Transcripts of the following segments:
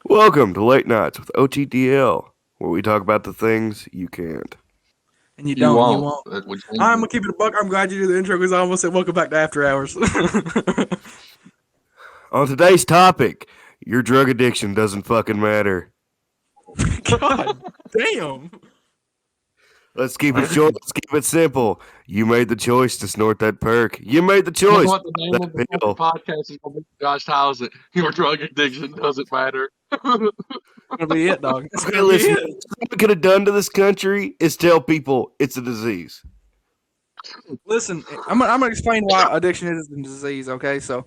Welcome to Late Nights with OTDL, where we talk about the things you can't. And you You don't, and you won't. won't. That's what you I'm do. gonna keep it a buck. I'm glad you did the intro because I almost said welcome back to After Hours. On today's topic, your drug addiction doesn't fucking matter. God damn. Let's keep it short. Let's keep it simple. You made the choice to snort that perk. You made the You know choice. what the name of the That fucking pill. podcast is gonna be? Josh Townsend. Your drug addiction doesn't matter. That's gonna be it, dog. That's Okay, gonna be listen. it. What we could have done to this country is tell people it's a disease. Listen, I'm gonna explain why addiction is a disease. Okay, so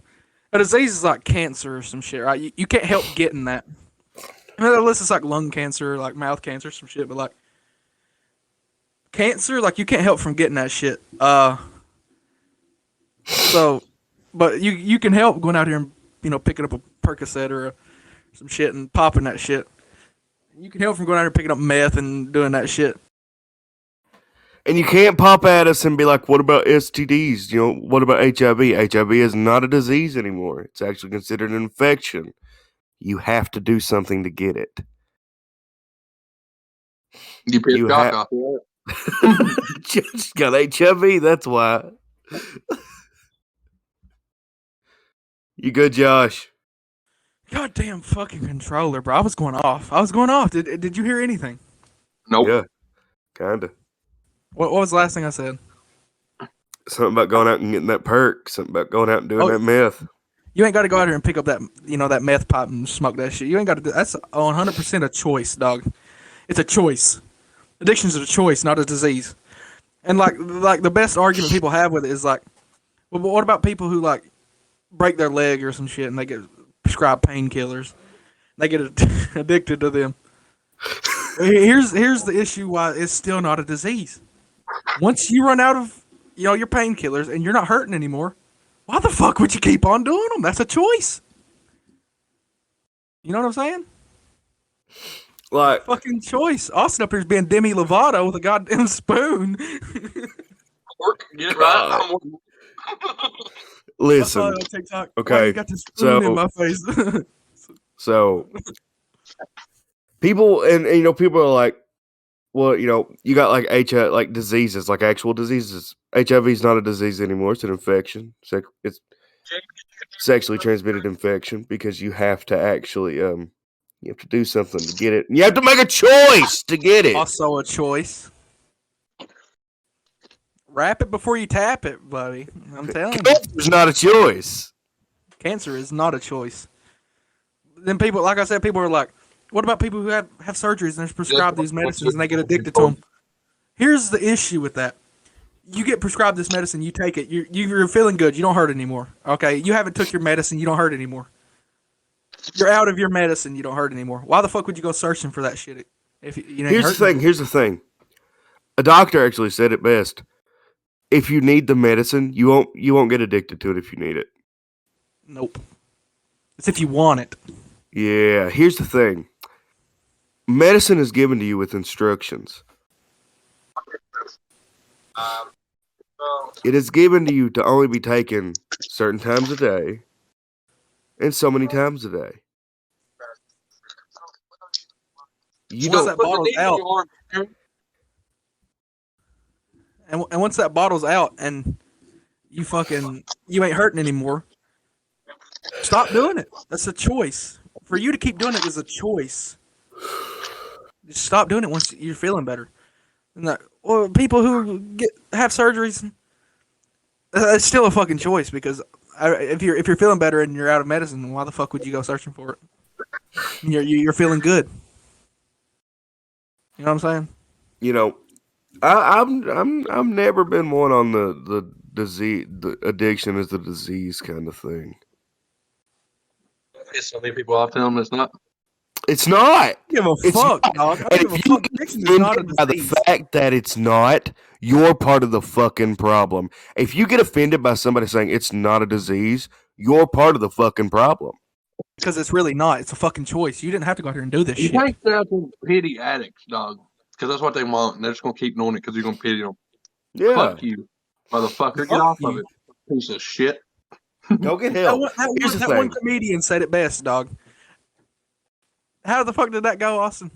a disease is like cancer or some shit, right? You can't help getting that. Unless it's like lung cancer, like mouth cancer, some shit. But like cancer, like you can't help from getting that shit. So, but you can help going out here and picking up a Percocet or some shit and popping that shit. You can help from going out here and picking up meth and doing that shit. And you can't pop at us and be like, what about STDs? What about HIV? HIV is not a disease anymore. It's actually considered an infection. You have to do something to get it. You pissed You Josh have off. Yeah. just got HIV, that's why. You good, Josh? Goddamn fucking controller, bro. I was going off. Did you hear anything? Nope. Yeah, kinda. What was the last thing I said? Something about going out and getting that perk. Something about going out and doing Oh. that meth. You ain't got to go out here and pick up that meth pipe and smoke that shit. You ain't got to do that's 100% a choice, dog. It's a choice. Addiction's a choice, not a disease. And like the best argument people have with it is like, well, but what about people who like break their leg or some shit and they get prescribed painkillers? They get addicted to them. Here's the issue why it's still not a disease. Once you run out of your painkillers and you're not hurting anymore, why the fuck would you keep on doing them? That's a choice. You know what I'm saying? Like, Fucking choice. Austin up here's being Demi Lovato with a goddamn spoon. Work. Get it right. I'm working. I saw listen. it on TikTok. Okay, Why you got this spoon so- in my face? So, people and people are like, well, you got like HIV, like diseases, like actual diseases. HIV is not a disease anymore; it's an infection. It's sexually transmitted infection because you have to actually you have to do something to get it. And you have to make a choice to get it. Also a choice. Wrap it before you tap it, buddy. I'm telling you. It's not a choice. Cancer is not a choice. Then people, like I said, people are like, what about people who have surgeries and they're prescribed these medicines and they get addicted to them? Here's the issue with that. You get prescribed this medicine, you take it, you're feeling good, you don't hurt anymore. Okay, you haven't took your medicine, you don't hurt anymore. You're out of your medicine, you don't hurt anymore. Why the fuck would you go searching for that shit if you ain't Here's the hurting? thing. Here's the thing. A doctor actually said it best. If you need the medicine, you won't get addicted to it if you need it. Nope. It's if you want it. Yeah. Here's the thing. Medicine is given to you with instructions. It is given to you to only be taken certain times a day and so many times a day. You Once don't. that bottle's out, and once that bottle's out, and you ain't hurting anymore, stop doing it. That's a choice. For you to keep doing it is a choice. Just stop doing it once you're feeling better. And or people who have surgeries, it's still a fucking choice because if you're feeling better and you're out of medicine, why the fuck would you go searching for it? You're feeling good. You know what I'm saying? I've never been one on the disease, the addiction is the disease kind of thing. So many people off telling them it's not. It's not. Give a It's fuck, not. dog. I And don't give if a you fuck. get Addiction is not a offended by the disease. fact that it's not, you're part of the fucking problem. If you get offended by somebody saying it's not a disease, you're part of the fucking problem. Because it's really not. It's a fucking choice. You didn't have to go out here and do this You shit. take that to pity addicts, dog, because that's what they want, and they're just gonna keep doing it because you're gonna pity them. Yeah. Fuck you, motherfucker. Get Fuck off you. of it, piece of shit. Go get That help. one, that Here's one, the that one thing. comedian said it best, dog. How the fuck did that go, Austin?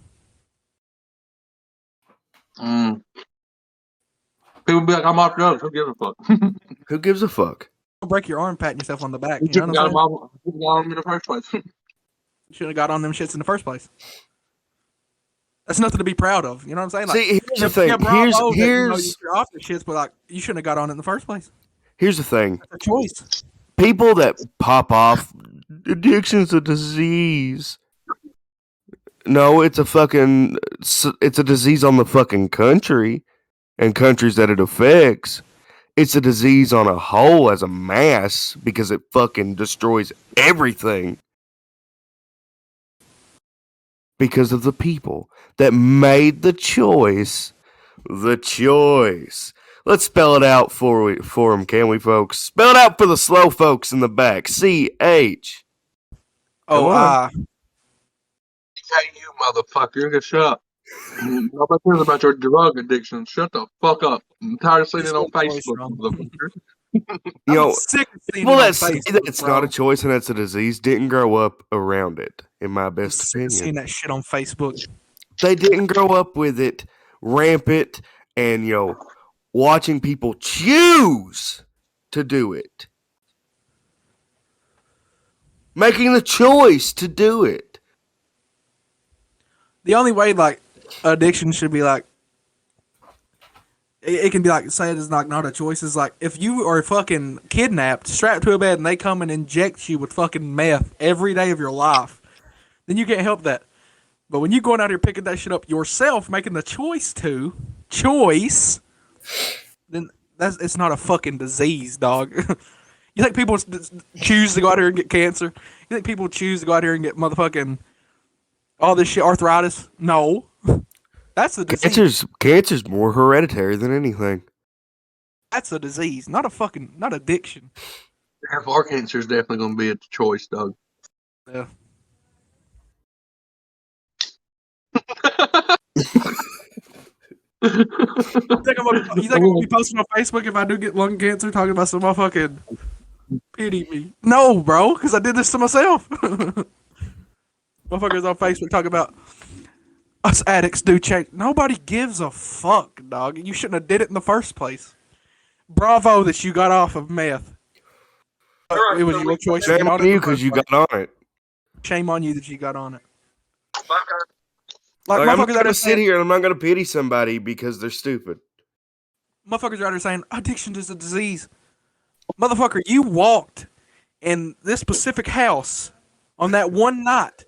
People be like, I'm off drugs. Who gives a fuck? Who gives a fuck? Don't break your arm patting yourself on the back. You You know shouldn't what I'm got saying? them in the first place. You should have got on them shits in the first place. That's nothing to be proud of. You know what I'm saying? Like, See, here's the thing. bravo that, Here's you're off the shits, but like, you shouldn't have got on it in the first place. here's the thing. That's a choice. People that pop off, addiction's a disease. No, it's a disease on the fucking country and countries that it affects. It's a disease on a whole as a mass because it fucking destroys everything. Because of the people that made the choice. The choice. Let's spell it out for them, can we, folks? Spell it out for the slow folks in the back. C-H. Oh, Hey, you motherfucker. Get shut up. Nobody cares about your drug addiction. Shut the fuck up. I'm tired of seeing it on Facebook, motherfucker. You know, sick of seeing people it on that say Facebook, that it's bro. not a choice and it's a disease didn't grow up around it, in my I'm best sick of seeing opinion. that shit on Facebook. They didn't grow up with it rampant and, watching people choose to do it. Making the choice to do it. The only way, like, addiction should be like, it can be like, say it is not a choice. Is like, if you are fucking kidnapped, strapped to a bed, and they come and inject you with fucking meth every day of your life, then you can't help that. But when you going out here picking that shit up yourself, making the choice, then it's not a fucking disease, dog. You think people choose to go out here and get cancer? You think people choose to go out here and get motherfucking all this shit, arthritis? No. That's a disease. Cancer's more hereditary than anything. That's a disease, not addiction. Half our cancer is definitely going to be a choice, dog. Yeah. You think I'm gonna be posting on Facebook if I do get lung cancer, talking about some motherfucking pity me? No, bro, because I did this to myself. Motherfuckers on Facebook talking about us addicts do change. Nobody gives a fuck, dog. You shouldn't have did it in the first place. Bravo that you got off of meth. It was your choice. Shame on you because you got on it. Shame on you that you got on it. Like, I'm not motherfuckers going to out sit there, here and I'm not going to pity somebody because they're stupid. motherfuckers are out there saying addiction is a disease. Motherfucker, you walked in this specific house on that one night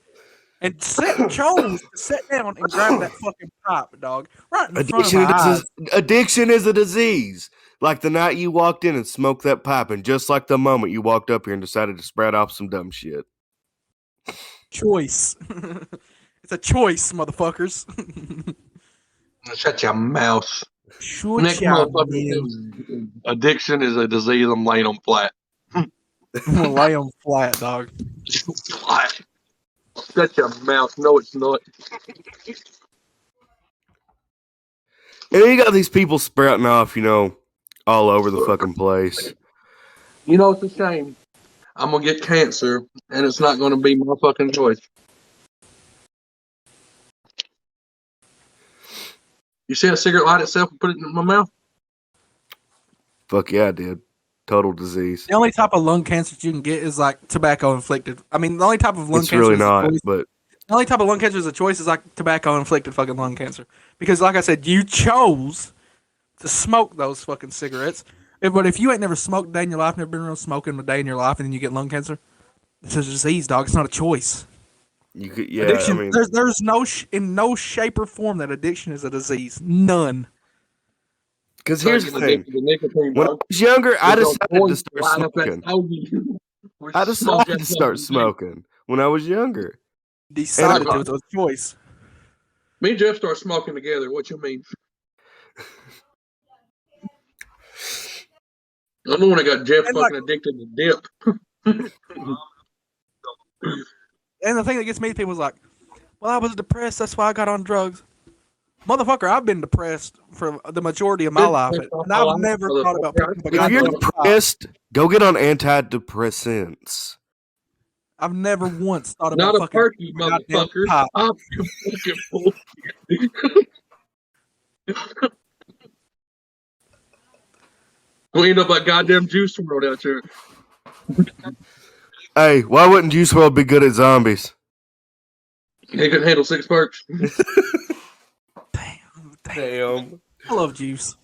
and chose to sit down and grab that fucking pipe, dog, right in front of my eyes. Addiction is a disease. Like the night you walked in and smoked that pipe, and just like the moment you walked up here and decided to spread off some dumb shit. Choice. It's a choice, motherfuckers. Shut your mouth. Shut Next your motherfucker mouth. says addiction is a disease. I'm laying them flat. I'm gonna lay them flat, dog. Flat. Shut your mouth. No, it's not. And then you got these people sprouting off, all over the fucking place. You know, it's a shame. I'm going to get cancer, and it's not going to be my fucking choice. You see a cigarette light itself and put it in my mouth? Fuck yeah, I did. Total disease. The only type of lung cancer you can get is like tobacco inflicted. I mean, the only type of lung It's cancer really is a not, choice. but The only type of lung cancer is a choice is like tobacco inflicted fucking lung cancer. Because like I said, you chose to smoke those fucking cigarettes. But if you ain't never smoked a day in your life, never been around smoking a day in your life, and then you get lung cancer, it's a disease, dog. It's not a choice. you could, yeah, Addiction, I mean, there's no in no shape or form that addiction is a disease. None. because here's the thing. The nicotine, When I dog. was younger, I There's decided no to point start lining up that smoking. stogie. I decided to start smoking when I was younger. Decided And to. It was a choice. Me and Jeff started smoking together. What you mean? I'm the one that got Jeff And, fucking addicted to dip. And the thing that gets me, people is like, well, I was depressed. That's why I got on drugs. Motherfucker, I've been depressed for the majority of my life. And I've never thought about picking up a If you're goddamn pipe. depressed, go get on antidepressants. I've never once thought Not about a fucking perky, goddamn motherfucker. pop. I'm fucking bullshit. We end up like goddamn Juice World out here. Hey, why wouldn't Juice WRLD be good at zombies? He couldn't handle 6 perks. Damn. I love Juice.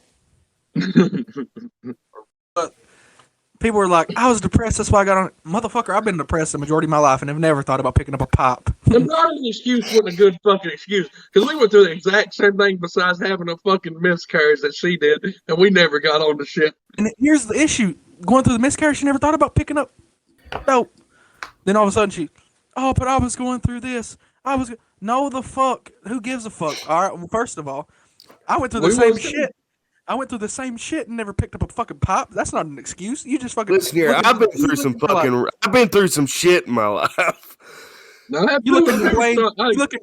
But people were like, I was depressed, that's why I got on it. Motherfucker, I've been depressed the majority of my life and have never thought about picking up a pop. And not an excuse wasn't a good fucking excuse. Because we went through the exact same thing besides having a fucking miscarriage that she did, and we never got on the shit. And here's the issue. Going through the miscarriage, she never thought about picking up dope. Then all of a sudden but I was going through this. No, the fuck. Who gives a fuck? All right, well, first of all, I went through the same shit. I went through the same shit and never picked up a fucking pop. That's not an excuse. You just fucking Listen here, I've been through some shit in my life. Now, You looking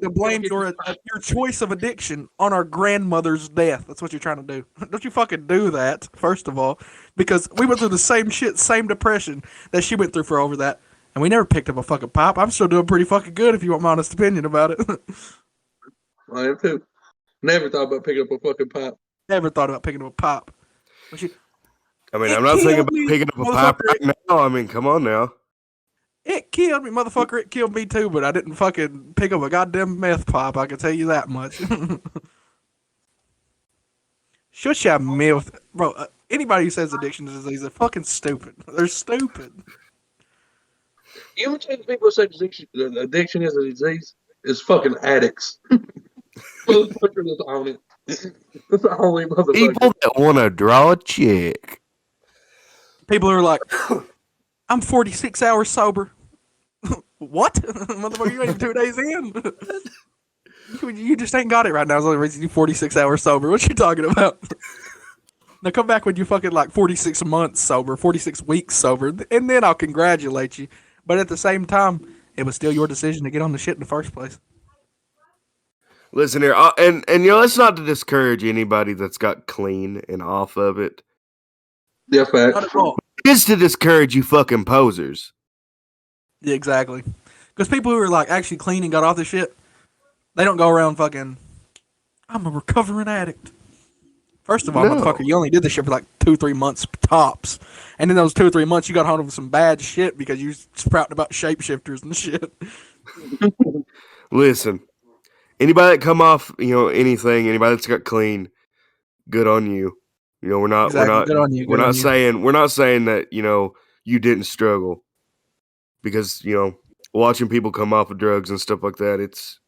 to blame your choice of addiction on our grandmother's death. That's what you're trying to do. Don't you fucking do that, first of all. Because we went through the same shit, same depression that she went through for over that. And we never picked up a fucking pop. I'm still doing pretty fucking good if you want my honest opinion about it. I am too. Never thought about picking up a fucking pop. Never thought about picking up a pop. I'm not thinking about picking up a pop right now. I mean, come on now. It killed me, motherfucker. It killed me too, but I didn't fucking pick up a goddamn meth pop. I can tell you that much. Shush your mouth. Bro, anybody who says addiction is a disease, they're fucking stupid. They're stupid. You know what people say addiction is a disease? It's fucking addicts. Motherfucker that's on it. That's the only motherfucker. People that want to draw a check. People are like, I'm 46 hours sober. What? Motherfucker, you ain't 2 days in. You just ain't got it right now. It's the only reason you're 46 hours sober. What you talking about? Now come back when you fucking like 46 months sober, 46 weeks sober, and then I'll congratulate you. But at the same time, it was still your decision to get on the shit in the first place. Listen here, and that's not to discourage anybody that's got clean and off of it. Yeah, fact. Not at all. It is to discourage you fucking posers. Yeah, exactly. Because people who are like actually clean and got off the shit, they don't go around fucking, I'm a recovering addict. First of all, motherfucker, you only did this shit for like 2-3 months tops. And in those 2-3 months, you got hold of some bad shit because you sprouting about shapeshifters and shit. Listen, anybody that come off, anything, anybody that's got clean, good on you. We're not saying that, you didn't struggle. Because, watching people come off of drugs and stuff like that, it's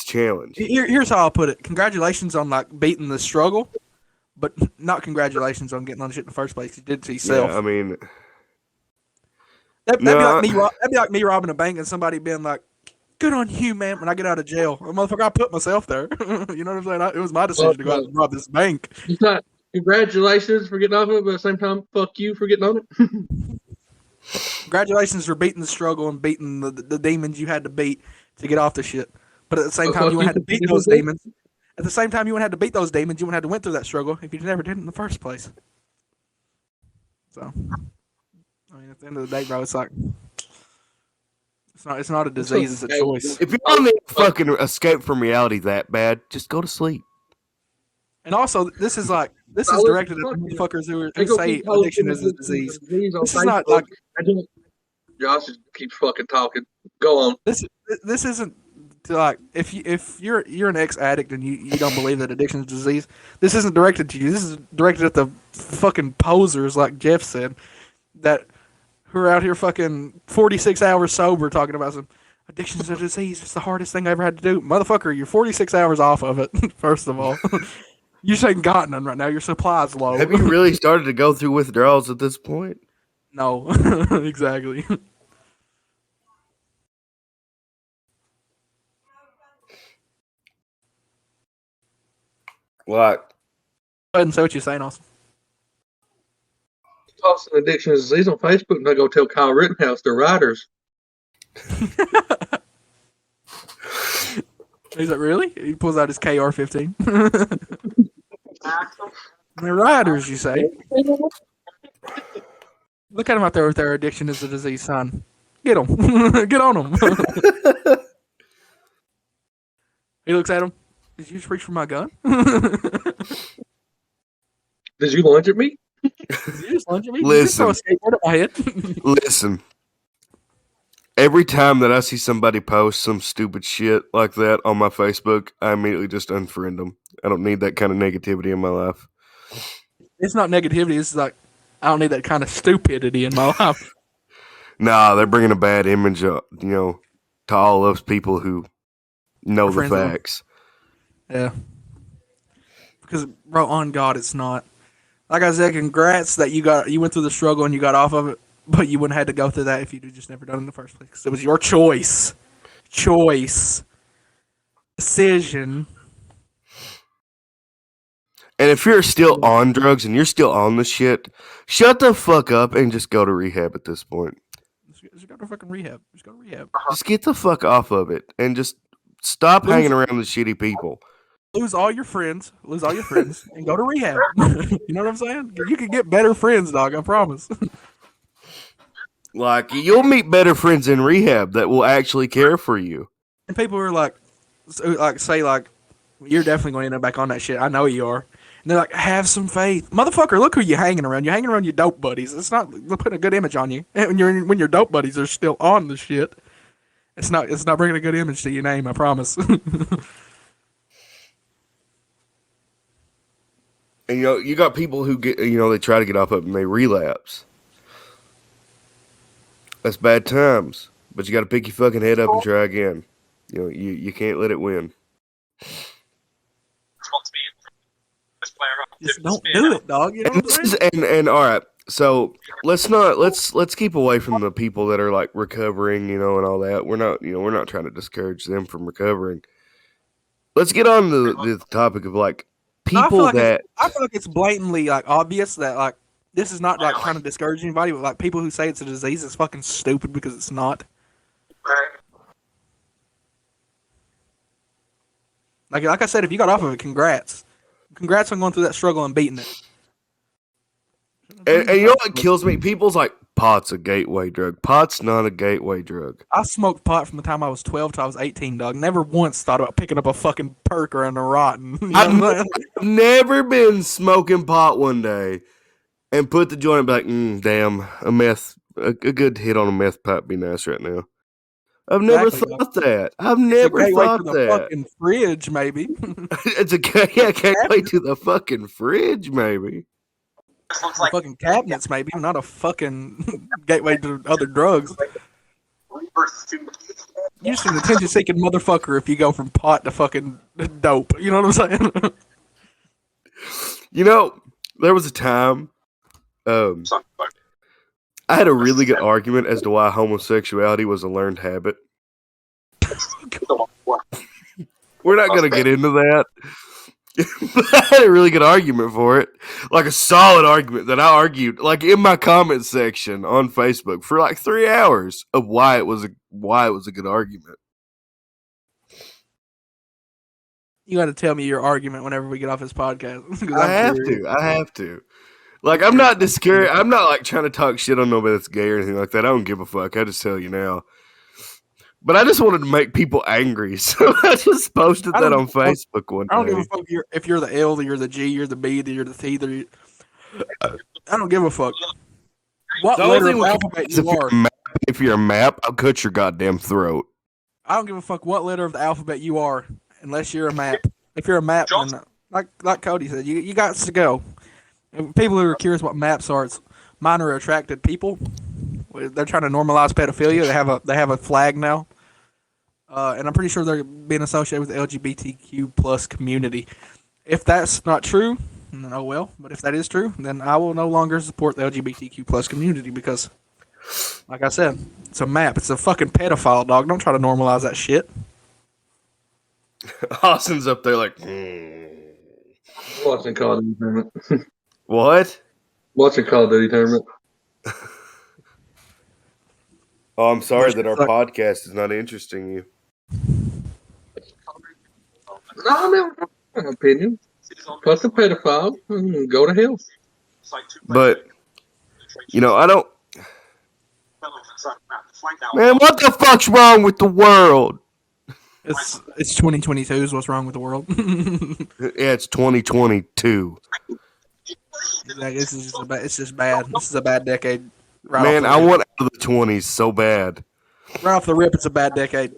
challenge. Here's how I'll put it. Congratulations on like beating the struggle, but not congratulations on getting on the shit in the first place. You did it to yourself. Yeah, I mean, that'd be like me robbing a bank and somebody being like, "Good on you, man." When I get out of jail, motherfucker, I put myself there. You know what I'm saying? It was my decision to go out and rob this bank. It's not congratulations for getting off of it, but at the same time, fuck you for getting on it. Congratulations for beating the struggle and beating the demons you had to beat to get off the shit. But at the same time, you wouldn't have to beat those demons. At the same time, you wouldn't have to beat those demons. You wouldn't have to went through that struggle if you never did it in the first place. So, I mean, at the end of the day, bro, it's like it's not a disease. It's a choice. If you want to fucking escape from reality that bad, just go to sleep. And also, this is directed at the motherfuckers who say addiction is a disease. This is not like Josh just keeps fucking talking. Go on. This isn't like if you're an ex-addict and you don't believe that addiction is a disease. This isn't directed to you. This is directed at the fucking posers, like Jeff said, that who are out here fucking 46 hours sober talking about some addiction is a disease. It's the hardest thing I ever had to do. Motherfucker, you're 46 hours off of it. First of all. You just ain't got none right now. Your supply's low. Have you really started to go through withdrawals at this point? No, exactly. What? Go ahead and say what you're saying, Austin. Tossing addiction is a disease on Facebook, and I go tell Kyle Rittenhouse they're riders. He's like, really? He pulls out his KR-15. They're riders, you say? Look at them out there with their addiction is a disease, son. Get him. Get on him. He looks at him. Did you just reach for my gun? Did you lunge at me? Did you just lunge at me? Listen. Did you just throw a skateboard at my head? Listen. Every time that I see somebody post some stupid shit like that on my Facebook, I immediately just unfriend them. I don't need that kind of negativity in my life. It's not negativity. It's like, I don't need that kind of stupidity in my life. Nah, they're bringing a bad image, to all those people who know the Friends of them. facts. Yeah. Because, bro, on God, it's not. Like I said, congrats that you went through the struggle and you got off of it, but you wouldn't have had to go through that if you'd just never done it in the first place. It was your choice. Decision. And if you're still on drugs and you're still on the shit, shut the fuck up and just go to rehab at this point. Just go to fucking rehab. Just go to rehab. Just get the fuck off of it and just stop hanging around with shitty people. Lose all your friends, and go to rehab. You know what I'm saying? You can get better friends, dog. I promise. Like, you'll meet better friends in rehab that will actually care for you. And people are like, say you're definitely going to end up back on that shit. I know you are. And they're like, have some faith, motherfucker. Look who you're hanging around. You're hanging around your dope buddies. It's not putting a good image on you. And when your dope buddies are still on the shit, it's not bringing a good image to your name. I promise. And you got people who get, they try to get off of it and they relapse. That's bad times. But you got to pick your fucking head up and try again. You can't let it win. Just don't do it, dog. You know what I'm saying? And all right, so let's keep away from the people that are like recovering, and all that. We're not trying to discourage them from recovering. Let's get on the topic of like people I that feel like it's blatantly like obvious that like this is not like trying to discourage anybody, but like people who say it's a disease is fucking stupid because it's not. Like I said, if you got off of it, congrats. Congrats on going through that struggle and beating it. and you know what kills me? People's like, pot's a gateway drug. Pot's not a gateway drug. I smoked pot from the time I was 12 till I was 18, dog. Never once thought about picking up a fucking perk or a rotten. I've never been smoking pot one day and put the joint and be like, damn, a good hit on a meth pipe be nice right now. I've never thought that. I've never thought that. Fucking fridge, maybe. It's a gateway to the fucking fridge, maybe. Fucking cabinets, maybe, not a fucking gateway to other drugs. You're just an attention-seeking motherfucker if you go from pot to fucking dope. You know what I'm saying? There was a time I had a really good argument as to why homosexuality was a learned habit. We're not going to get into that. I had a really good argument for it. Like a solid argument that I argued like in my comment section on Facebook for like 3 hours of why it was a good argument. You got to tell me your argument whenever we get off this podcast. I have to. Like, I'm not discouraged. I'm not like trying to talk shit on nobody that's gay or anything like that. I don't give a fuck. I just tell you now. But I just wanted to make people angry, so I just posted that on Facebook one day. I don't give a fuck if you're the L, you're the G, you're the B, you're the T. I don't give a fuck. What letter of the alphabet you are. If you're a map, I'll cut your goddamn throat. I don't give a fuck what letter of the alphabet you are, unless you're a map. If you're a map, then, like Cody said, you got to go. People who are curious what maps are, it's minor attracted people. They're trying to normalize pedophilia. They have a flag now, and I'm pretty sure they're being associated with the LGBTQ plus community. If that's not true, then oh well. But if that is true, then I will no longer support the LGBTQ plus community because, like I said, it's a map. It's a fucking pedophile, dog. Don't try to normalize that shit. Austin's up there like, Watching Call of Duty tournament. What? Watching Call of Duty tournament. Oh, I'm sorry that our podcast is not interesting you. No, I mean, an opinion. Plus a pedophile, go to hell. But, I don't. Man, what the fuck's wrong with the world? It's 2022 is what's wrong with the world. Yeah, it's 2022. Like, it's just bad. This is a bad decade. Man, I want out of the 20s so bad. Right off the rip, it's a bad decade.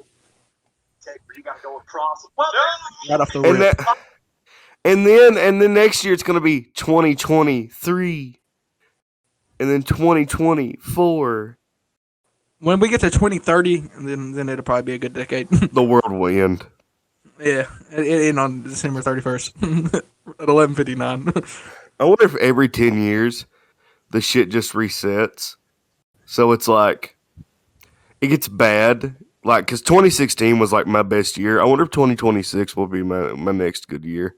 Right off the And rip. and then next year it's gonna be 2023, and then 2024. When we get to 2030, then it'll probably be a good decade. The world will end. Yeah, it end on December 31st at 11:59. I wonder if every 10 years the shit just resets. So it's like it gets bad. Like, because 2016 was like my best year. I wonder if 2026 will be my next good year.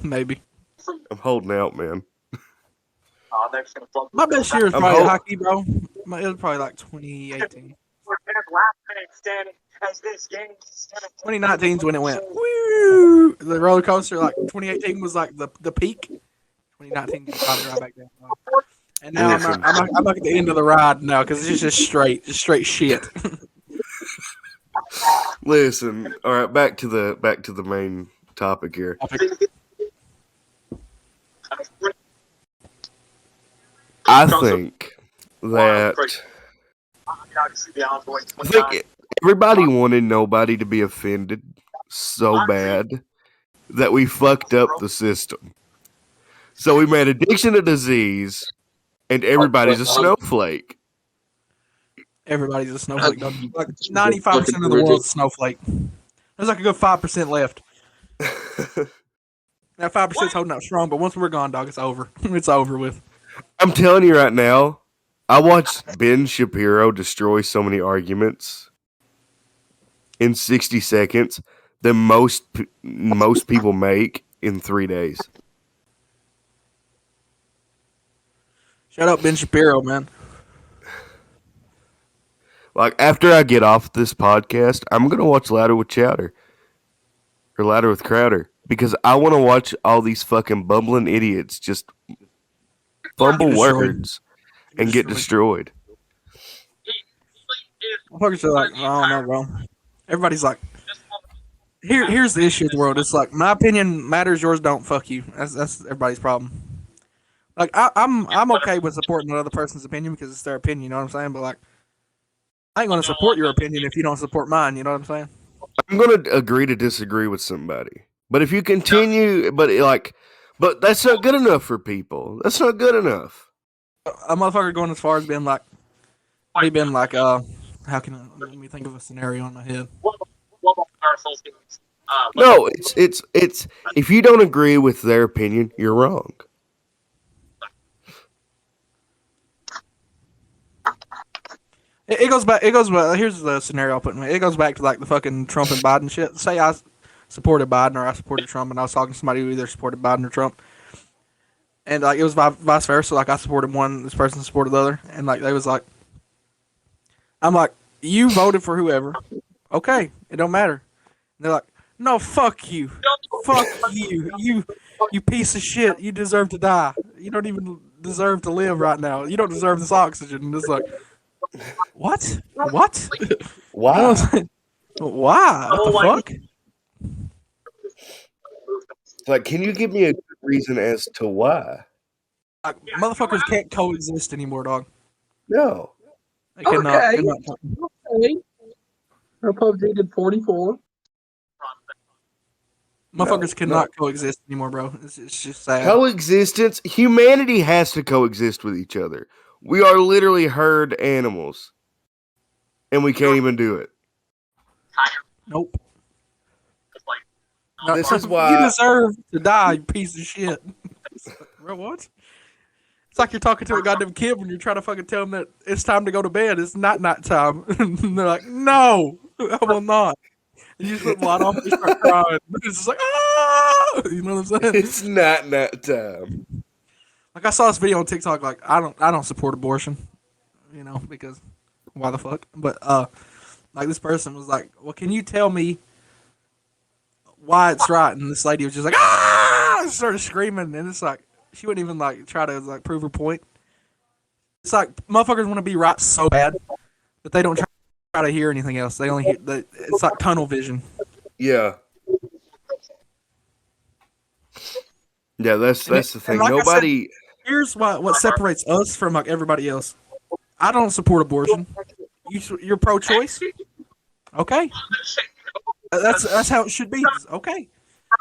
Maybe. I'm holding out, man. My best year is I'm probably hope- hockey, bro. It was probably like 2018. 2019 is when it went. Woo! The roller coaster, like 2018 was like the peak. 2019 was probably right back down. And now I'm like at the end of the ride now because it's just straight shit. Listen, all right, back to the main topic here. I think everybody wanted nobody to be offended so bad that we fucked up the system. So we made addiction a disease, and everybody's a snowflake. Everybody's a snowflake. Like 95% of the world's a snowflake. There's like a good 5% left. That 5% is holding out strong, but once we're gone, dog, it's over. It's over with. I'm telling you right now, I watched Ben Shapiro destroy so many arguments in 60 seconds than most people make in 3 days. Shut up, Ben Shapiro, man. Like, after I get off this podcast, I'm going to watch Louder with Chowder. Or Louder with Crowder. Because I want to watch all these fucking bumbling idiots just fumble words and get destroyed. Motherfuckers are like, I don't know, bro. Everybody's like, here's the issue with the world. It's like, my opinion matters, yours don't. Fuck you. That's everybody's problem. Like, I'm okay with supporting another person's opinion because it's their opinion, you know what I'm saying? But like, I ain't gonna support your opinion if you don't support mine, you know what I'm saying? I'm going to agree to disagree with somebody. But if you continue, but that's not good enough for people. That's not good enough. A motherfucker going as far as being like, how can let me think of a scenario in my head. No, it's if you don't agree with their opinion, you're wrong. It goes back. Here's the scenario I'll put in. It goes back to like the fucking Trump and Biden shit. Say I supported Biden or I supported Trump, and I was talking to somebody who either supported Biden or Trump, and like it was vice versa. Like I supported one, this person supported the other, and like they was like, I'm like, you voted for whoever, okay, it don't matter. And they're like, no, fuck you, you piece of shit. You deserve to die. You don't even deserve to live right now. You don't deserve this oxygen. And it's like, what? Wow. Why? What the fuck? Like, can you give me a good reason as to why? Like, motherfuckers can't coexist anymore, dog. No. They cannot. Okay. Cannot. Okay. Our PUBG did 44. Motherfuckers cannot coexist anymore, bro. It's just sad. Coexistence. Humanity has to coexist with each other. We are literally herd animals. And we can't even do it. Nope. This is why you deserve to die, you piece of shit. Bro, what? It's like you're talking to a goddamn kid when you're trying to fucking tell them that it's time to go to bed. It's not night time. And they're like, no, I will not. And you just let light off and you start crying. It's just like, ah! You know what I'm saying? it's not night time. Like I saw this video on TikTok. Like I don't support abortion, you know, because why the fuck? But like this person was like, well, can you tell me why it's right? And this lady was just like, ah! And started screaming, and it's like she wouldn't even like try to like prove her point. It's like motherfuckers want to be right so bad that they don't try to hear anything else. They only hear it's like tunnel vision. Yeah. Yeah, that's the thing. like I said, Nobody. Here's what separates us from like everybody else. I don't support abortion. You're pro-choice. Okay, that's how it should be. Okay,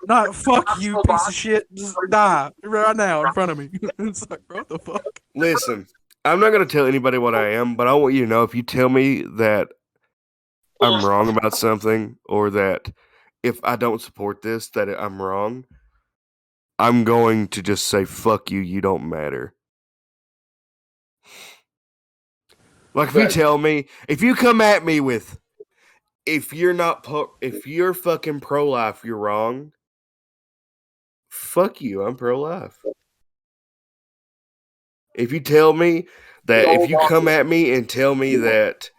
not fuck you, piece of shit. Just die right now in front of me. It's like, bro, what the fuck? Listen, I'm not going to tell anybody what I am, but I want you to know if you tell me that I'm wrong about something or that if I don't support this, that I'm wrong, I'm going to just say, fuck you, you don't matter. Like if you tell me, if you come at me with, if you're fucking pro-life, you're wrong. Fuck you, I'm pro-life. If you tell me that, if you come at me and tell me that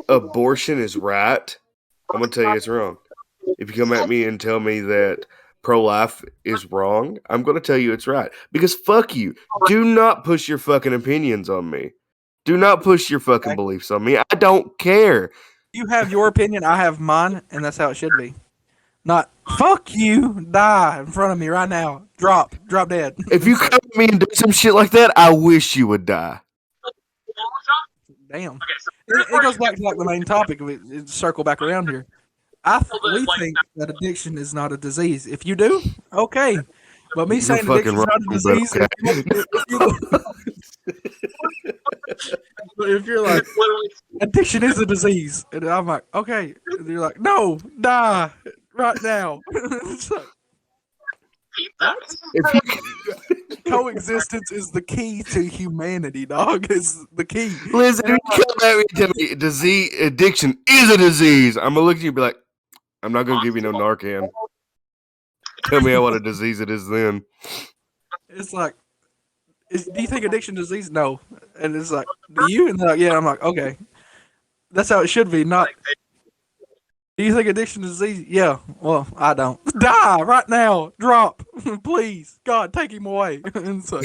abortion is right, I'm gonna tell you it's wrong. If you come at me and tell me that pro-life is wrong, I'm gonna tell you it's right. Because fuck you. Do not push your fucking opinions on me. Do not push your fucking beliefs on me. I don't care. You have your opinion, I have mine, and that's how it should be. Not fuck you, die in front of me right now. Drop dead. If you come at me and do some shit like that, I wish you would die. Damn. It goes back to like the main topic. It circle back around here. We think that addiction is not a disease. If you do, okay. But me saying addiction is not a disease, if you're like, addiction is a disease, and I'm like, okay. And you're like, no, die right now. It's like, coexistence is the key to humanity, dog. Is the key. Listen, if you come at me and tell me addiction is a disease, I'm gonna look at you and be like, I'm not gonna give you no Narcan. Tell me what a disease it is then. It's like, do you think addiction is disease? No. And it's like, do you? And they're like, yeah. I'm like, okay. That's how it should be. Not, do you think addiction is disease? Yeah. Well, I don't. Die right now. Drop. Please. God, take him away. So,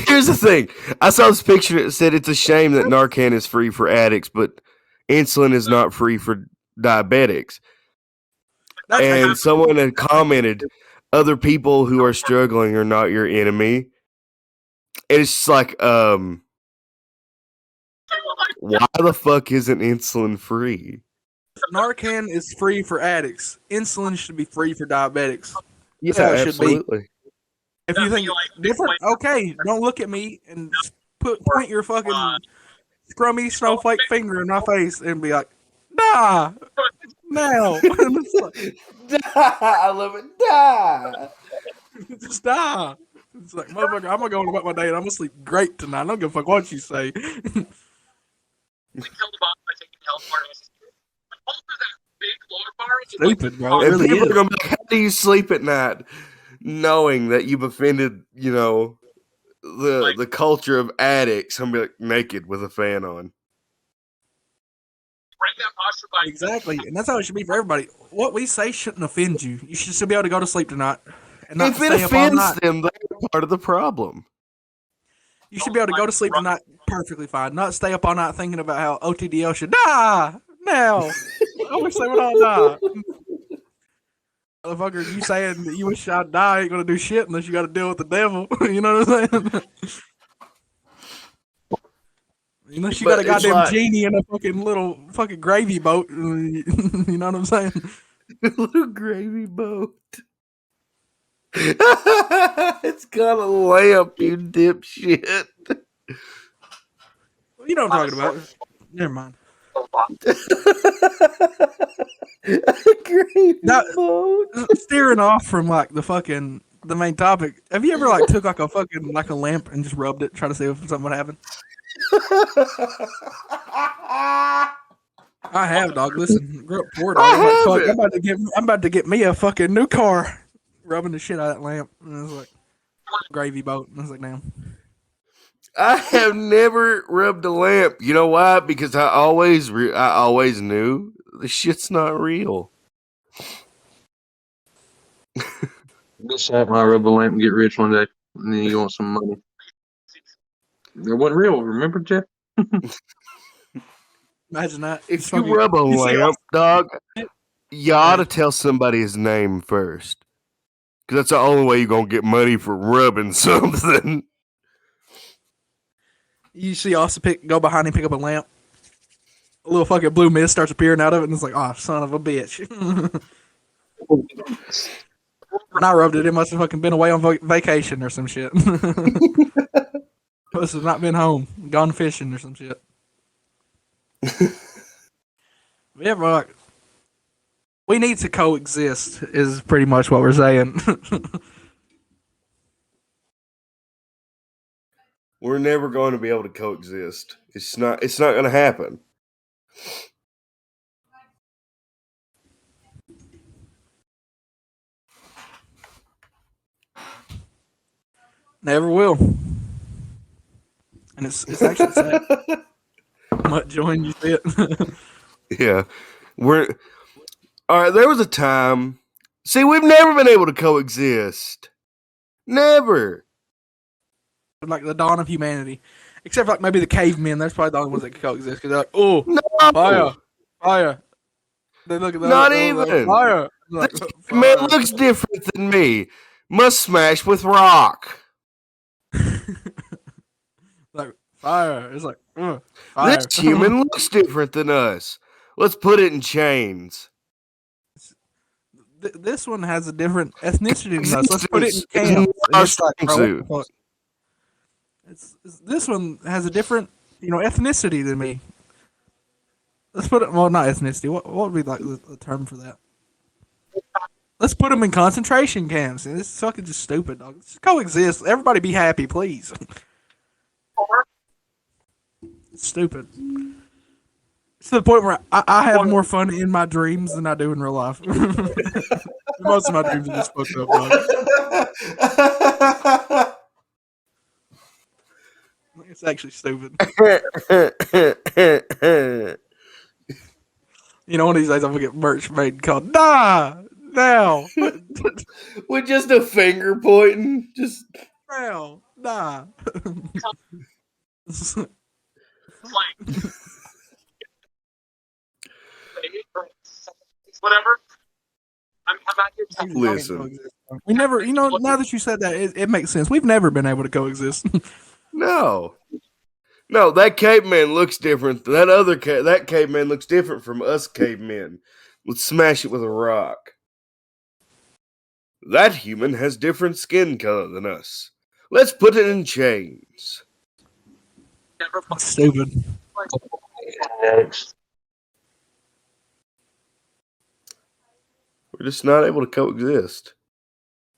here's the thing. I saw this picture that said it's a shame that Narcan is free for addicts, but insulin is not free for diabetics. And someone had commented, other people who are struggling are not your enemy. It's like, why the fuck isn't insulin free? Narcan is free for addicts. Insulin should be free for diabetics. That's how it absolutely. Should be. If you think different, okay, don't look at me and point your fucking scrummy snowflake finger in my face and be like, die now. I love it. Die. Just die. It's like, motherfucker, I'm gonna go about my day and I'm gonna sleep great tonight. I don't give a fuck what you say. Stupid, bro. It really people is. are gonna be like, how do you sleep at night knowing that you've offended, the culture of addicts? I'm gonna be like naked with a fan on. Exactly, and that's how it should be for everybody. What we say shouldn't offend you. You should still be able to go to sleep tonight. And not if it offends them, they're part of the problem. You should be able to go to sleep tonight perfectly fine. Not stay up all night thinking about how OTDL should die now. I wish they would all die. Motherfucker, you saying that you wish I'd die ain't gonna do shit unless you got to deal with the devil. You know what I'm saying? Unless you got a goddamn genie in a fucking little fucking gravy boat. You know what I'm saying? Little gravy boat. It's got a lamp, you dipshit. You know what I'm talking about. Never mind. Now, steering off from like the main topic. Have you ever like took like a fucking like a lamp and just rubbed it, try to see if something would happen? I have, dog. Listen, grew up poor, dog. I'm about to get me a fucking new car. Rubbing the shit out of that lamp, and it was like gravy boat. And I was like, damn. I have never rubbed a lamp. You know why? Because I always knew the shit's not real. This shit might rub a lamp and get rich one day, and then you want some money. It wasn't real. Remember, Jeff? Imagine that. If It's you fucking- rub a you see lamp, dog, you ought to Yeah. tell somebody his name first. Because that's the only way you're going to get money for rubbing something. You see Austin go behind him, pick up a lamp. A little fucking blue mist starts appearing out of it, and it's like, oh, son of a bitch. When I rubbed it, it must have fucking been away on vacation or some shit. Must have not been home, gone fishing or some shit. Yeah, but like, we need to coexist, is pretty much what we're saying. We're never going to be able to coexist. It's not going to happen. Never will. And it's actually sad. Mutt join, you see it? Yeah. We're all right. There was a time. See, we've never been able to coexist. Never. Like the dawn of humanity. Except for like maybe the cavemen, that's probably the only ones that can coexist. Because they're like, oh, No. fire. They look at that. Not they're like, even. fire. Like, This man fire. looks different than me. Must smash with rock. Like, fire. It's like, fire. This human looks different than us. Let's put it in chains. This one has a different ethnicity than us. Let's put it in Existence is camps. our And it's like, bro, what the strong fuck? This one has a different, ethnicity than me. Let's put it. Well, not ethnicity. What would be like the term for that? Let's put them in concentration camps. And this is fucking just stupid, dog. Just coexist. Everybody be happy, please. It's stupid. It's to the point where I have more fun in my dreams than I do in real life. Most of my dreams are just fucked up, dog. It's actually stupid. One of these days I'm gonna get merch made called "Die Now." With just a finger pointing. Just Now, die. Whatever. I'm not here to listen. We never, now that you said that, it makes sense. We've never been able to coexist. No, that caveman looks different. That caveman looks different from us cavemen. Let's smash it with a rock. That human has different skin color than us. Let's put it in chains. never fucking Stupid. We're just not able to coexist.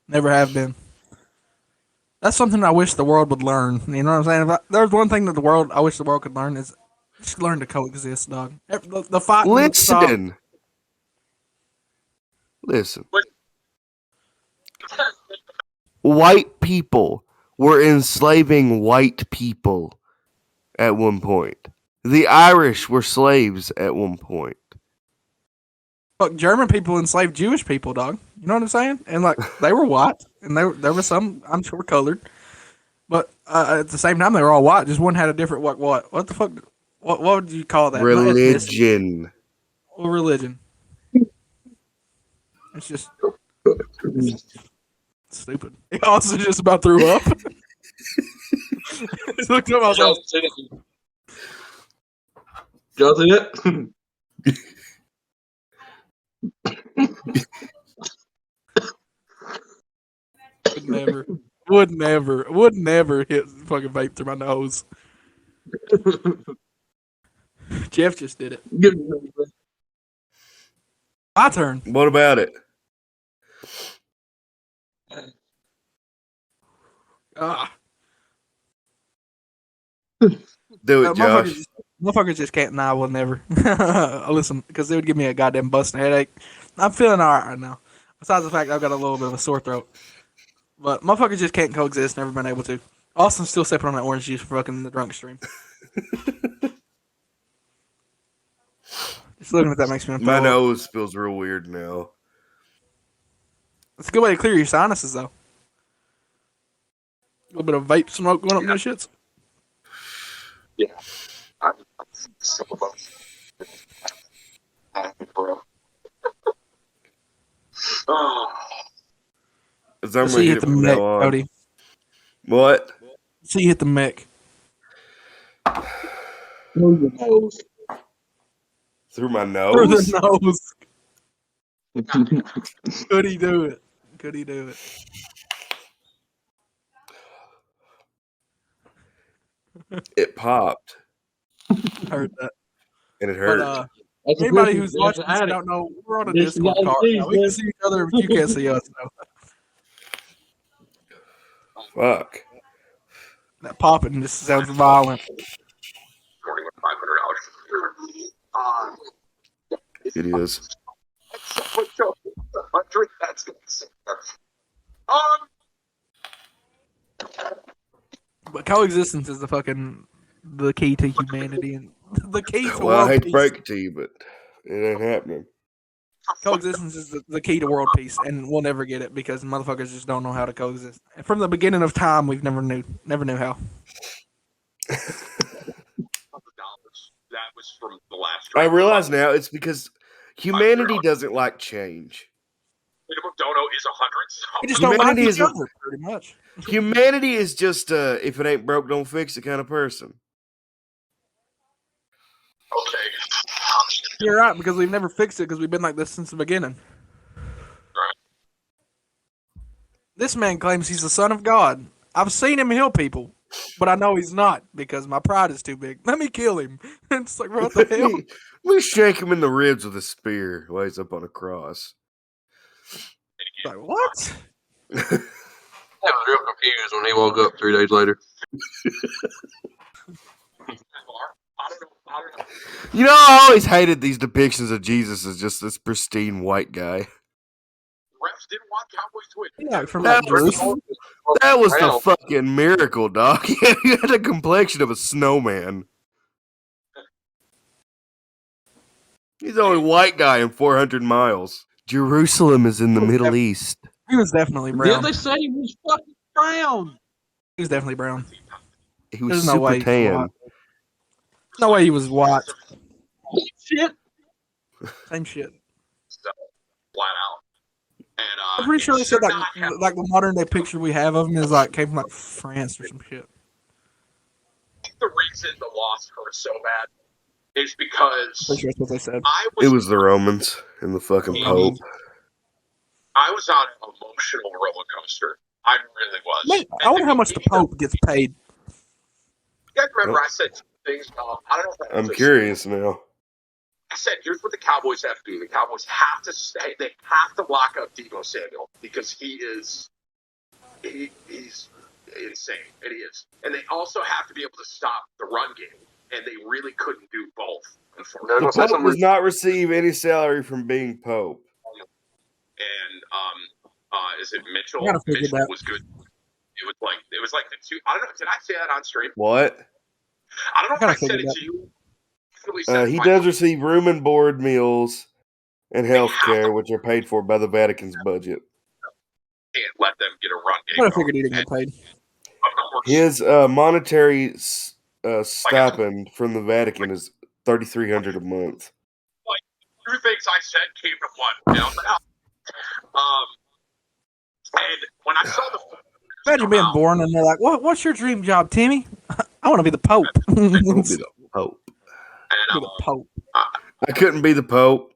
Never have been. That's something I wish the world would learn. You know what I'm saying? If there's one thing that I wish the world could learn is just learn to coexist, dog. The fight. Listen. White people were enslaving white people at one point. The Irish were slaves at one point. Fuck, German people enslaved Jewish people, dog. You know what I'm saying? And like they were white, and there were some, I'm sure, colored, but at the same time they were all white. Just one had a different what the fuck? What would you call that? Religion. Or religion. It's just stupid. He also just about threw up. He looked up, I was like, Y'all see it? would never hit fucking vape through my nose. Jeff just did it. My turn. What about it? Do it, Josh. Motherfuckers just can't. Nah, I will never. Listen, because they would give me a goddamn busting headache. I'm feeling alright right now. Besides the fact I've got a little bit of a sore throat. But motherfuckers just can't coexist. Never been able to. Austin's still sipping on that orange juice for fucking the drunk stream. Just looking at that makes me My nose feels real weird now. It's a good way to clear your sinuses, though. A little bit of vape smoke going up in those shits. I'm so bro. Oh, As I'm Let's gonna see you hit hit it the from mech, now on. Cody. What? Let's see you hit the mech. Through your nose. Through my Through nose? the nose. Could he do it? Could he do it? It popped I heard that. and it But hurt. That's a anybody good who's thing. watching That's this an don't know, we're on a This is Discord call right now. We can man. see each other, but you can't see us. Though. Fuck. That popping just sounds violent. $500. It is. That's good. But coexistence is the key to humanity and the key to Well, I world hate to peace. break it to you, but it ain't happening. Coexistence is the key to world peace, and we'll never get it because motherfuckers just don't know how to coexist. And from the beginning of time, we've never knew how. That was from the last. I realize now it's because humanity doesn't like change. Minimum dono is 100. We just don't like Humanity each is other, pretty much. Humanity is just if it ain't broke, don't fix it kind of person. Okay. You're right, because we've never fixed it because we've been like this since the beginning. Right. This man claims he's the son of God. I've seen him heal people, but I know he's not because my pride is too big. Let me kill him. It's like, what the hell? Let me shake him in the ribs with a spear while he's up on a cross. Like, what? I was real confused when he woke up 3 days later. I don't know. You know, I always hated these depictions of Jesus as just this pristine white guy. Refs didn't want Cowboys to win. Yeah, from That like was- Jerusalem. That was the Wow. fucking miracle, dog. He had the complexion of a snowman. He's the only white guy in 400 miles. Jerusalem is in the Middle East. He was definitely brown. Did they say he was fucking brown? He was definitely brown. He was There's no super way he was tan. white. No way he was white. Shit. Same shit. So, flat out. And I'm pretty sure they it said should not have- like the modern day picture we have of him is like came from like France or some shit. the reason the loss hurt so bad is because Pretty sure that's what they said. I It was the Romans and the fucking Pope. I was on an emotional roller coaster. I really was. Man, I wonder how much the Pope gets paid. You guys remember I said two things? I don't know if that I'm was- curious now. I said, here's what the Cowboys have to do. The Cowboys have to stay. They have to lock up Deebo Samuel because he's insane. And he is. And they also have to be able to stop the run game. And they really couldn't do both, The unfortunately. Pope does not receive any salary from being Pope. And is it Mitchell? Gotta figure Mitchell that. was good. It was like the two. I don't know. Did I say that on stream? What? I don't know if Gotta I said figure it that. to you. Definitely said He it. does receive room and board meals and health care, which are paid for by the Vatican's budget. Can't let them get a run I game. would have figured he didn't get paid. Of course. His monetary stipend from the Vatican is $3,300 a month. Two things I said came to one. You know? And when I saw the Imagine being born and they're like, "What's your dream job, Timmy?" I want to be the Pope. I won't be Be the Pope. and the Pope. I couldn't be the Pope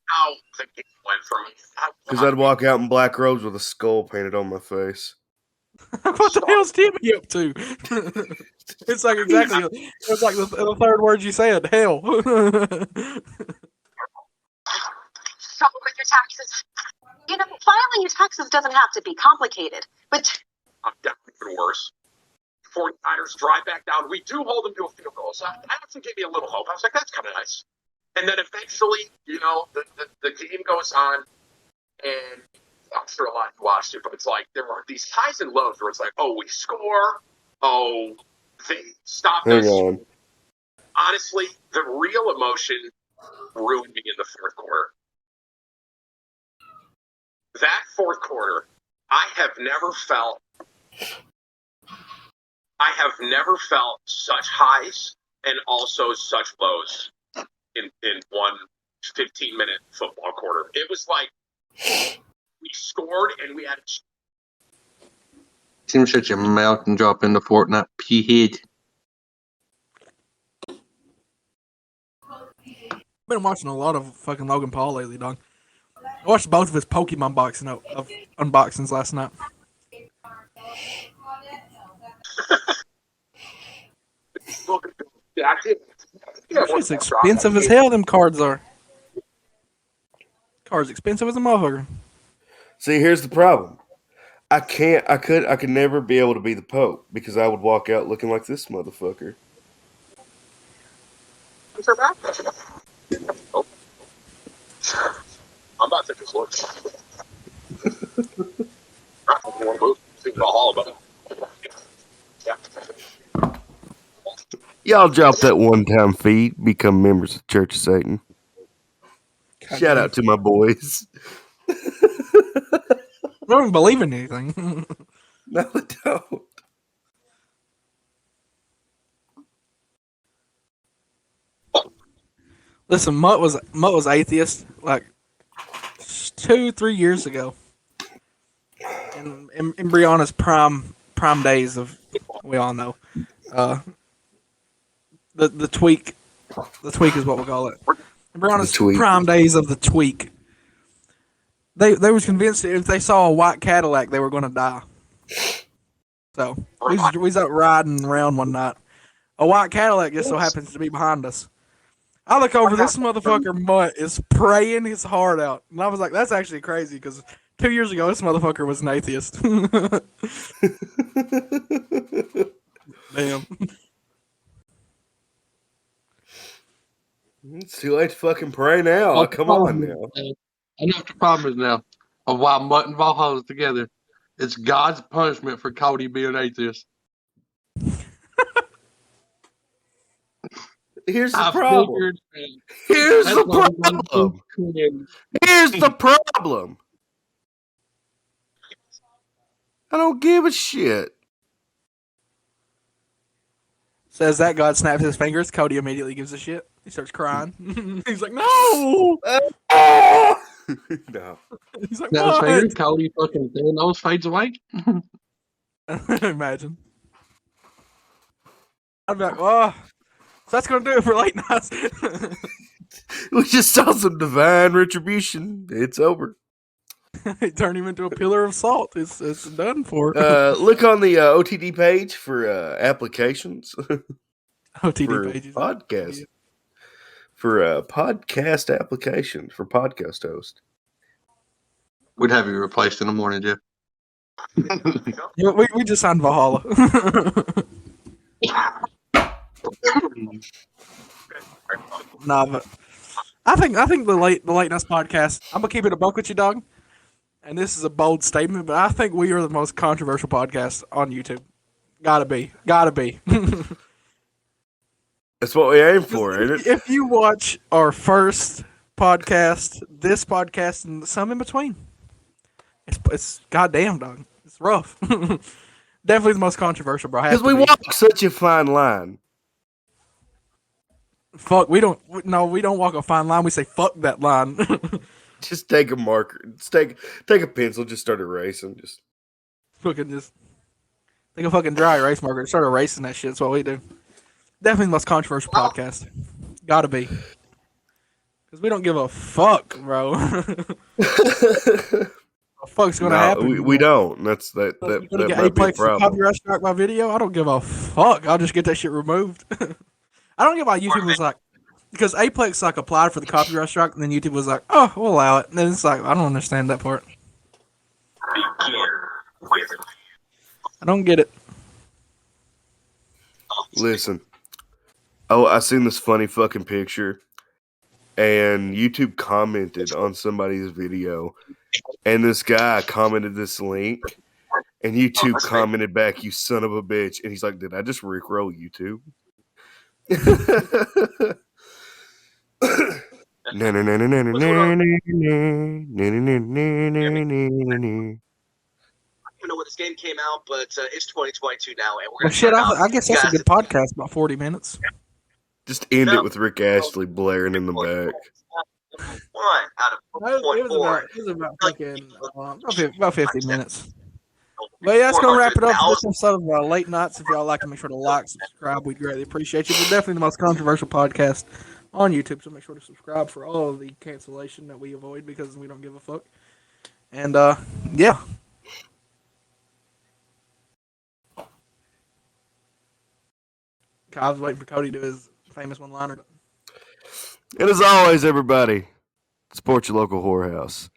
how the game went for me. because I'd walk out in black robes with a skull painted on my face. What the hell's Timmy up to? It's like exactly. It's like the third word you said. Hell. Trouble with your taxes. You know, filing your taxes doesn't have to be complicated, but I'm definitely for worse. 49ers drive back down. We do hold them to a field goal. So that actually gave me a little hope. I was like, that's kind of nice. And then eventually, you know, the game goes on, and I'm sure a lot of you watched it, but it's like there were these highs and lows where it's like, oh, we score. Oh, they stopped Hang us. on. Honestly, the real emotion ruined me in the fourth quarter. That fourth quarter, I have never felt such highs and also such lows in one 15-minute football quarter. It was like we scored and we had Tim, shut your mouth and drop into Fortnite, P-head. Been watching a lot of fucking Logan Paul lately, dog. I watched both of his Pokemon unboxings last night. It's expensive as hell. Them cards are. Cards expensive as a motherfucker. See, here's the problem. I could never be able to be the Pope because I would walk out looking like this motherfucker. Oh. I'm about to just look. I don't want to move. Think about all about it. Yeah. Y'all drop that one-time fee, become members of Church of Satan. Shout out to my boys. I don't even believe in anything. No, I don't. Listen, Mutt was atheist like 2-3 years ago, in Brianna's prime days of, we all know, the tweak is what we call it. In Brianna's prime days of the tweak, they was convinced that if they saw a white Cadillac, they were going to die. So we was out riding around one night. A white Cadillac just so happens to be behind us. I look over, this motherfucker Mutt is praying his heart out. And I was like, that's actually crazy because 2 years ago, this motherfucker was an atheist. Damn. It's too late to fucking pray now. Oh, come on now. I know what the problem is now of why Mutt and Valhalla is together. It's God's punishment for Cody being atheist. Here's the problem. Here's the problem. Here's the problem. I don't give a shit. Says that God snaps his fingers. Cody immediately gives a shit. He starts crying. He's like, no! No. He's like, Snaps what? fingers, Cody fucking nose fades away. Imagine. I'd be like, oh, so that's going to do it for late nights. We just saw some divine retribution. It's over. Turn him into a pillar of salt. It's done for. Look on the OTD page for applications. OTD for pages. Podcast. For podcast applications for podcast host. We'd have you replaced in the morning, Jeff. Yeah, we just signed Valhalla. Nah, but I think the late nights podcast. I'm gonna keep it a buck with you, dog. And this is a bold statement, but I think we are the most controversial podcast on YouTube. Gotta be. That's what we aim for, ain't it? If you watch our first podcast, this podcast, and some in between, it's goddamn, dog. It's rough. Definitely the most controversial, bro. Because we walk such a fine line. Fuck, we don't walk a fine line. We say fuck that line. Just take a marker. Just take a pencil. Just start erasing. Just take a fucking dry erase marker and start erasing that shit. That's what we do. Definitely the most controversial podcast. Gotta be. Because we don't give a fuck, bro. What the fuck's gonna happen? We don't. That's that might be a problem. Copyright strike my video. I don't give a fuck. I'll just get that shit removed. I don't get why YouTube was like, because Aplex like applied for the copyright strike, and then YouTube was like, oh, we'll allow it. And then it's like, I don't understand that part. I don't get it. Listen. Oh, I seen this funny fucking picture, and YouTube commented on somebody's video, and this guy commented this link, and YouTube commented back, "You son of a bitch," and he's like, "Did I just rickroll YouTube?" I don't even know when this game came out, but it's 2022 now, and we're Well, shit, I guess that's a good podcast. About 40 minutes. Just end No. it with Rick Astley blaring in the back. 1 out of It was 4.4. about fucking about 50 minutes. But yeah, that's gonna wrap it up for this episode of Late Nights. If y'all like to make sure to like, subscribe, we'd greatly appreciate you. We're definitely the most controversial podcast on YouTube, so make sure to subscribe for all of the cancellation that we avoid because we don't give a fuck. And yeah. I was waiting for Cody to do his famous one-liner. And as always, everybody, support your local whorehouse.